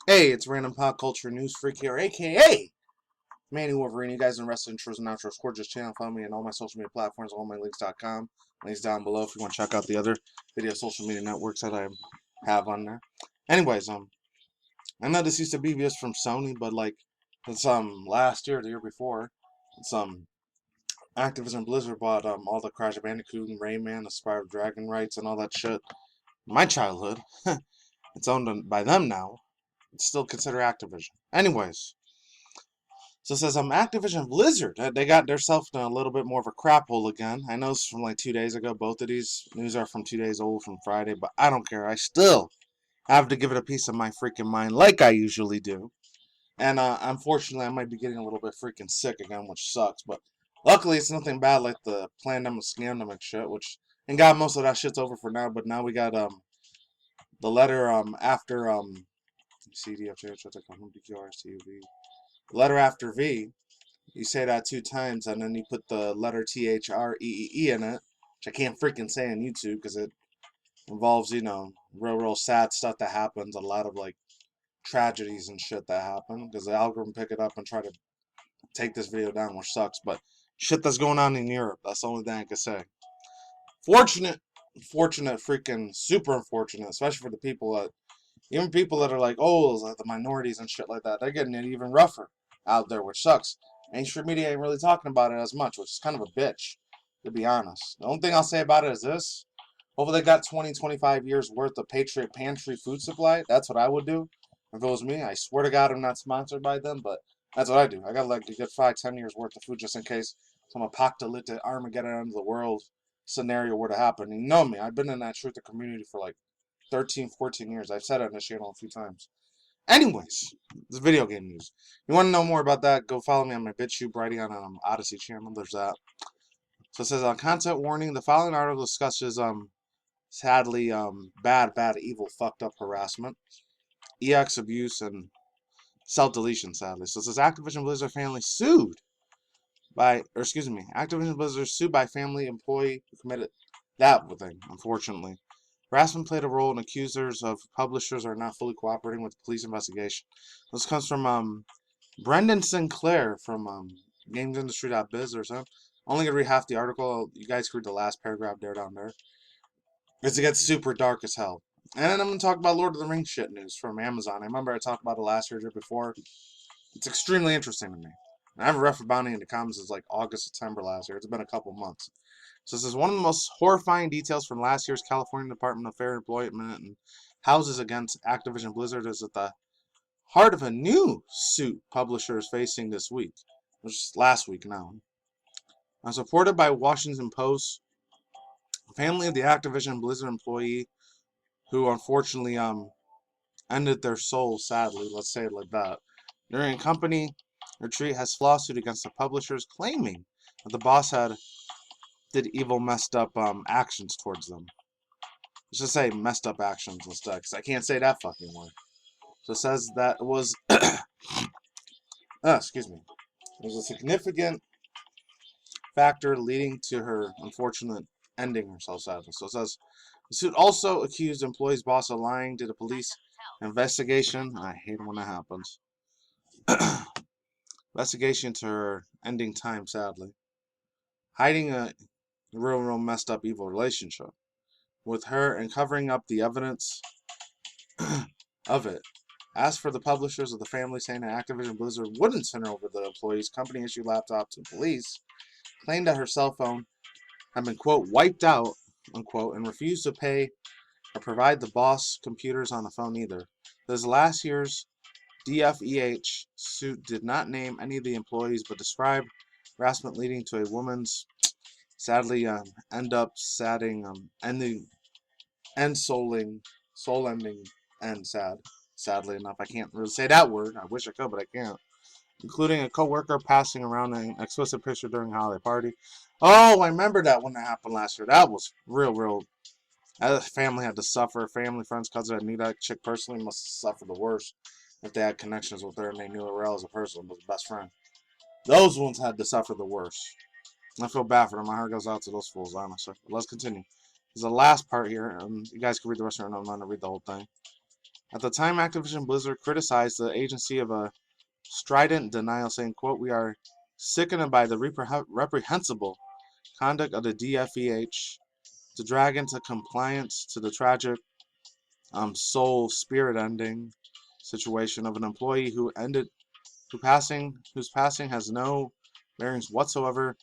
Hey, it's Random Pop Culture News Freak here, aka MannyTendoWolverine. You guys in wrestling intros and outros, gorgeous channel. Follow me on all my social media platforms, allmylinks.com. Links down below if you want to check out the other video social media networks that I have on there. Anyways, I know this used to be just from Sony, but like it's last year, the year before, it's Activision Blizzard bought all the Crash Bandicoot and Rayman, the Spyro Dragon rights and all that shit. My childhood. It's owned by them now. It's still considered Activision. Anyways, so it says Activision Blizzard. They got themselves in a little bit more of a crap hole again. I know it's from like 2 days ago. Both of these news are from 2 days old from Friday, but I don't care. I still have to give it a piece of my freaking mind like I usually do. And unfortunately, I might be getting a little bit freaking sick again, which sucks. But luckily, it's nothing bad like the pandemic, scandemic shit, which, and God, most of that shit's over for now. But now we got the letter after CDFJ, letter after V. You say that 2 times, and then you put the letter THREE in it, which I can't freaking say on YouTube because it involves, real sad stuff that happens, a lot of like tragedies and shit that happen because the algorithm pick it up and try to take this video down, which sucks. But shit that's going on in Europe, that's the only thing I can say. Fortunate, freaking super unfortunate, especially for the people that, even people that are like, oh, like the minorities and shit like that, they're getting it even rougher out there, which sucks. Mainstream media ain't really talking about it as much, which is kind of a bitch, to be honest. The only thing I'll say about it is this. Hopefully they got 20, 25 years worth of Patriot Pantry food supply. That's what I would do if it was me. I swear to God I'm not sponsored by them, but that's what I do. I got like a good 5, 10 years worth of food just in case some apocalyptic Armageddon end of the world scenario were to happen. You know me. I've been in that truth community for like 13, 14 years. I've said it on this channel a few times. Anyways, this video game news. You want to know more about that? Go follow me on my BitChute writing on Odyssey channel. There's that. So it says on content warning. The following article discusses sadly bad, evil, fucked up harassment, EX abuse, and self-deletion. Sadly, so it says Activision Blizzard family sued Activision Blizzard sued by family employee who committed that thing. Unfortunately. Harassment played a role, and accusers of publishers are not fully cooperating with the police investigation. This comes from Brendan Sinclair from GamesIndustry.biz or something. Only gonna read half the article. You guys can read the last paragraph down there. Because it gets super dark as hell. And then I'm gonna talk about Lord of the Rings shit news from Amazon. I remember I talked about it last year or before. It's extremely interesting to me. I haven't read for Bounty in the comments since like August, September last year. It's been a couple months. So this is one of the most horrifying details from last year's California Department of Fair Employment and Houses against Activision Blizzard is at the heart of a new suit publisher is facing this week, which is last week now. Supported by Washington Post, the family of the Activision Blizzard employee who unfortunately ended their soul sadly, let's say it like that, during a company retreat has lawsuit against the publishers claiming that the boss did evil, messed up actions towards them. Let's just say messed up actions instead, because I can't say that fucking word. So it says that it was, excuse me, it was a significant factor leading to her unfortunate ending herself sadly. So it says the suit also accused employee's boss of lying to the police investigation. I hate it when that happens. Investigation to her ending time sadly. Hiding a real messed up evil relationship with her and covering up the evidence of it. As for the publishers of the family saying that Activision Blizzard wouldn't turn over the employee's company-issued laptop to police, claimed that her cell phone had been, quote, wiped out, unquote, and refused to pay or provide the boss computers on the phone either. This last year's DFEH suit did not name any of the employees, but described harassment leading to a woman's sadly soul-ending end sad. Sadly enough, I can't really say that word. I wish I could, but I can't. Including a co-worker passing around an explicit picture during a holiday party. Oh, I remember that when that happened last year. That was real. That family had to suffer. Family, friends, cousins that knew that chick personally must have suffered the worst if they had connections with her and they knew her well as a person, was best friend. Those ones had to suffer the worst. I feel bad for them. My heart goes out to those fools, honestly. But let's continue. There's the last part here, and you guys can read the rest of it. I'm not going to read the whole thing. At the time, Activision Blizzard criticized the agency of a strident denial, saying, quote, "We are sickened by the reprehensible conduct of the DFEH to drag into compliance to the tragic soul spirit ending situation of an employee whose passing has no bearings whatsoever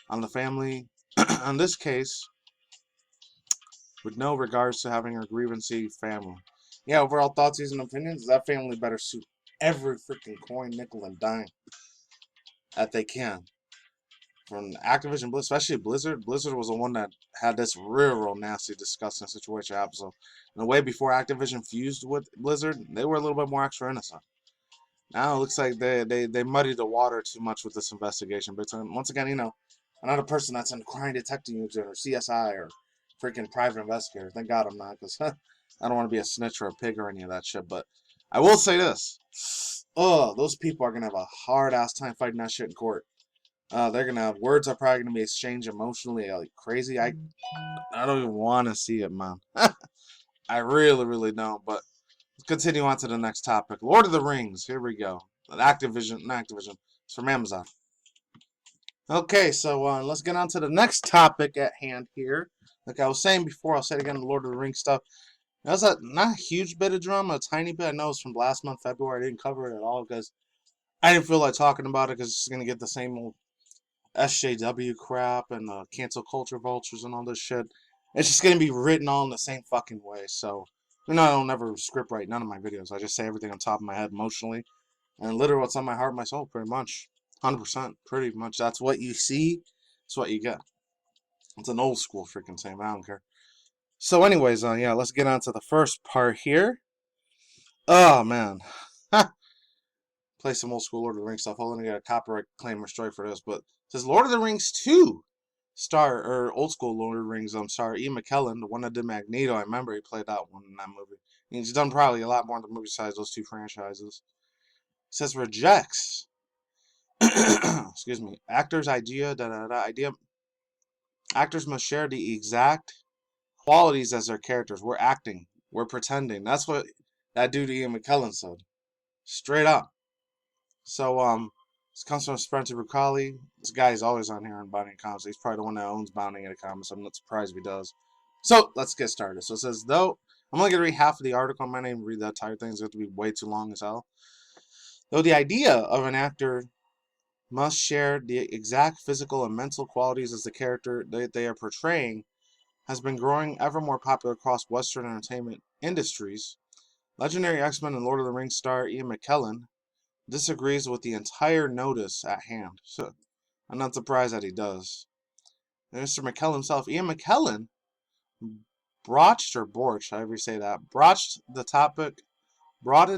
on the family, in this case, with no regards to having a grievancy family." Yeah, overall thoughts, views, and opinions, that family better sue every freaking coin, nickel, and dime that they can. From Activision, especially Blizzard. Blizzard was the one that had this real nasty, disgusting situation happen. So, in a way, before Activision fused with Blizzard, they were a little bit more extra innocent. Now it looks like they muddied the water too much with this investigation. But once again, I'm not a person that's in crime detecting unit or CSI or freaking private investigator. Thank God I'm not, because I don't want to be a snitch or a pig or any of that shit. But I will say this. Oh, those people are going to have a hard-ass time fighting that shit in court. They're going to have words are probably going to be exchanged emotionally like crazy. I don't even want to see it, man. I really don't. But let's continue on to the next topic. Lord of the Rings. Here we go. Activision. It's from Amazon. Okay, so let's get on to the next topic at hand here. Like I was saying before, I'll say it again, the Lord of the Rings stuff. That was not a huge bit of drama, a tiny bit. I know it's from last month, February. I didn't cover it at all because I didn't feel like talking about it because it's going to get the same old SJW crap and cancel culture vultures and all this shit. It's just going to be written all in the same fucking way. So, I don't ever script write none of my videos. I just say everything on top of my head emotionally. And literally what's on my heart and my soul, pretty much. 100%, pretty much. That's what you see. That's what you get. It's an old school freaking saying. I don't care. So anyways, yeah, let's get on to the first part here. Oh, man. Play some old school Lord of the Rings stuff. Hold on, I got a copyright claim or strike for this. But it says Lord of the Rings 2 old school Lord of the Rings star Ian McKellen, the one that did Magneto. I remember he played that one in that movie. He's done probably a lot more in the movie besides those two franchises. It says rejects. Excuse me. Actors idea. Actors must share the exact qualities as their characters. We're acting. We're pretending. That's what that dude Ian McKellen said. Straight up. So, this comes from Spencer Bucali. This guy is always on here on Bounding Comics. He's probably the one that owns Bounding in the Comics. I'm not surprised if he does. So, let's get started. So, it says, though, I'm only going to read half of the article. I'm not even read that entire thing. It's going to be way too long as hell. Though the idea of an actor must share the exact physical and mental qualities as the character that they are portraying has been growing ever more popular across Western entertainment industries, legendary X-Men and Lord of the Rings star Ian McKellen disagrees with the entire notice at hand. So, I'm not surprised that he does. And Mr. McKellen himself, Ian McKellen, broadened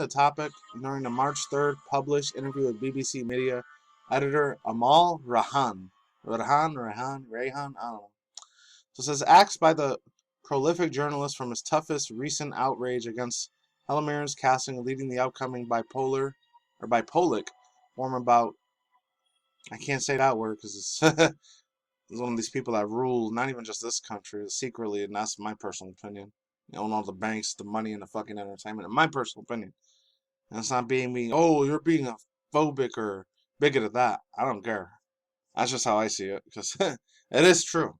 the topic during the March 3rd published interview with BBC Media editor Amal Rahan, I don't know. So it says, asked by the prolific journalist from his toughest recent outrage against Hellmeier's casting leading the upcoming bipolic form about, I can't say that word because it's, it's one of these people that rule not even just this country, secretly, and that's my personal opinion. They own all the banks, the money, and the fucking entertainment, in my personal opinion. And it's not being me, oh, you're being a phobic or bigot of that. I don't care. That's just how I see it, because it is true.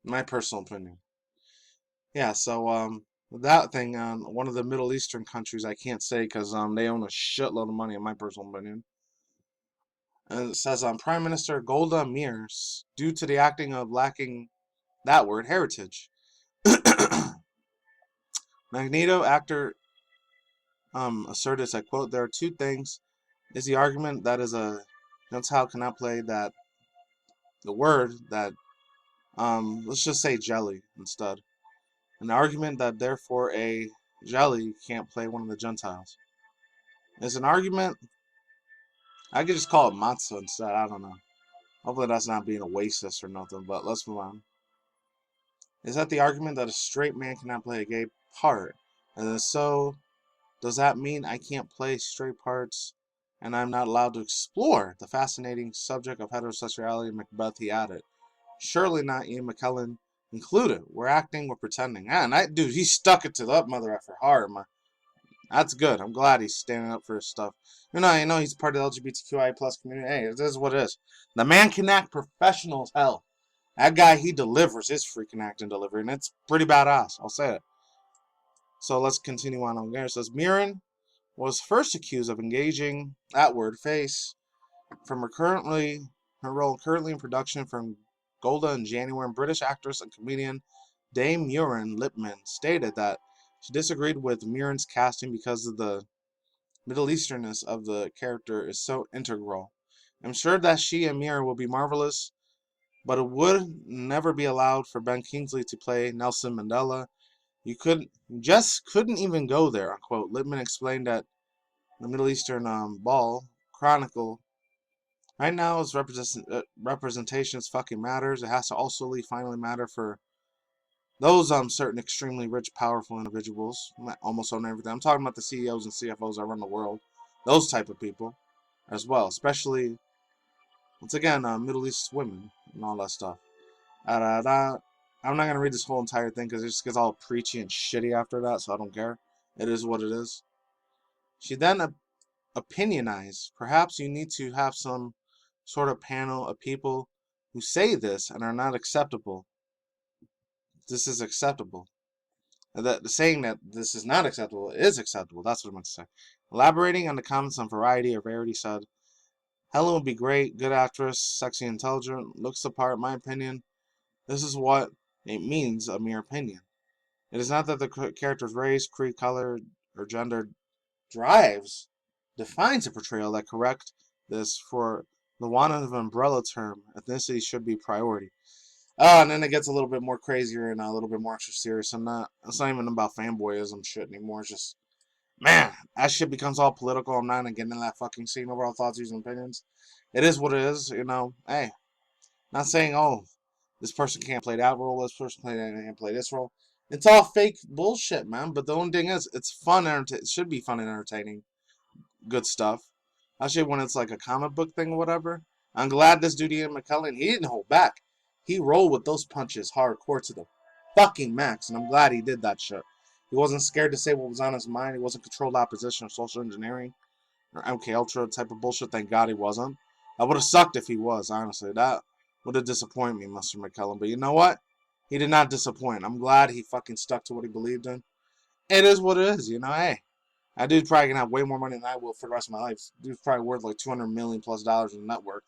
My personal opinion. Yeah, so that thing, one of the Middle Eastern countries, I can't say because they own a shitload of money, in my personal opinion. And it says Prime Minister Golda Meir, due to the acting of lacking that word, heritage. Magneto actor asserted, I quote, there are two things. Is the argument that is a Gentile cannot play that the word that let's just say jelly instead. An argument that therefore a jelly can't play one of the Gentiles. It's an argument, I could just call it matzah instead, I don't know. Hopefully that's not being a racist or nothing, but let's move on. Is that the argument that a straight man cannot play a gay part? And if so, does that mean I can't play straight parts and I'm not allowed to explore the fascinating subject of heterosexuality in Macbeth, he added. Surely not, Ian McKellen included. We're acting, we're pretending. And dude, he stuck it to that mother effer hard, man. That's good. I'm glad he's standing up for his stuff. You know he's part of the LGBTQI plus community. Hey, it is what it is. The man can act professional as hell. That guy, he delivers his freaking acting delivery, and it's pretty badass. I'll say it. So let's continue on there. It says Mirren was first accused of engaging at word face from her role currently in production from Golda in January. British actress and comedian Dame Muireann Lipman stated that she disagreed with Mirren's casting because of the Middle Easternness of the character is so integral. I'm sure that she and Muireann will be marvelous, but it would never be allowed for Ben Kingsley to play Nelson Mandela. You just couldn't even go there, unquote. Lipman explained that the Middle Eastern Ball Chronicle right now is representations fucking matters. It has to also finally matter for those certain extremely rich, powerful individuals, almost on everything. I'm talking about the CEOs and CFOs that run the world. Those type of people as well, especially, once again, Middle East women and all that stuff. I'm not going to read this whole entire thing because it just gets all preachy and shitty after that, so I don't care. It is what it is. She then opinionized. Perhaps you need to have some sort of panel of people who say this and are not acceptable. This is acceptable. Saying that this is not acceptable is acceptable. That's what I meant to say. Elaborating on the comments on Variety or Verity said, Helen would be great, good actress, sexy, intelligent, looks the part, in my opinion. This is what it means, a mere opinion. It is not that the character's race, creed, color, or gender defines a portrayal that correct this. For the want of an umbrella term, ethnicity should be priority. And then it gets a little bit more crazier and a little bit more extra serious. It's not even about fanboyism shit anymore. It's just, man, that shit becomes all political. I'm not gonna get into that fucking scene overall thoughts, views, and opinions. It is what it is, Hey, not saying, oh, this person can't play that role, this person can't play this role. It's all fake bullshit, man. But the only thing is, it's fun. It should be fun and entertaining. Good stuff. Actually, when it's like a comic book thing or whatever. I'm glad this dude Ian McKellen, he didn't hold back. He rolled with those punches hardcore to the fucking max, and I'm glad he did that shit. He wasn't scared to say what was on his mind. He wasn't controlled opposition or social engineering or MK Ultra type of bullshit. Thank God he wasn't. That would have sucked if he was, honestly. That would have disappointed me, Mr. McKellen. But you know what? He did not disappoint. I'm glad he fucking stuck to what he believed in. It is what it is, Hey, that dude's probably gonna have way more money than I will for the rest of my life. Dude's probably worth like $200 million plus in net worth.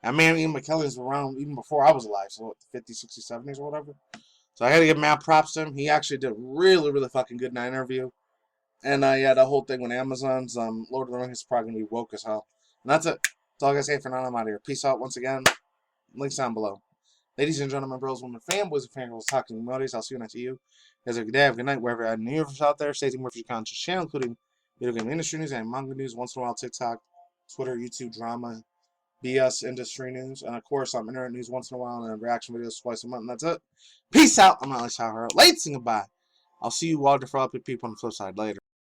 And man, Ian McKellen's around even before I was alive, so what, the 50s, 60s, 70s or whatever. So I gotta give mad props to him. He actually did really, really fucking good in that interview. And yeah, the whole thing with Amazon's Lord of the Rings is probably gonna be woke as hell. And that's it. That's all I gotta say for now. I'm out of here. Peace out once again. Links down below. Ladies and gentlemen, bros, women, fanboys, and fangirls, talking emojis. I'll see you next to you. Guys, have a good day, have a good night, wherever you're at in the universe out there. Stay tuned for your content channel, including video game industry news and manga news, once in a while TikTok, Twitter, YouTube, drama, BS industry news, and of course internet news once in a while, and reaction videos twice a month, and that's it. Peace out. I'm not like shower out. Late and goodbye. I'll see you wonderful people on the flip side later.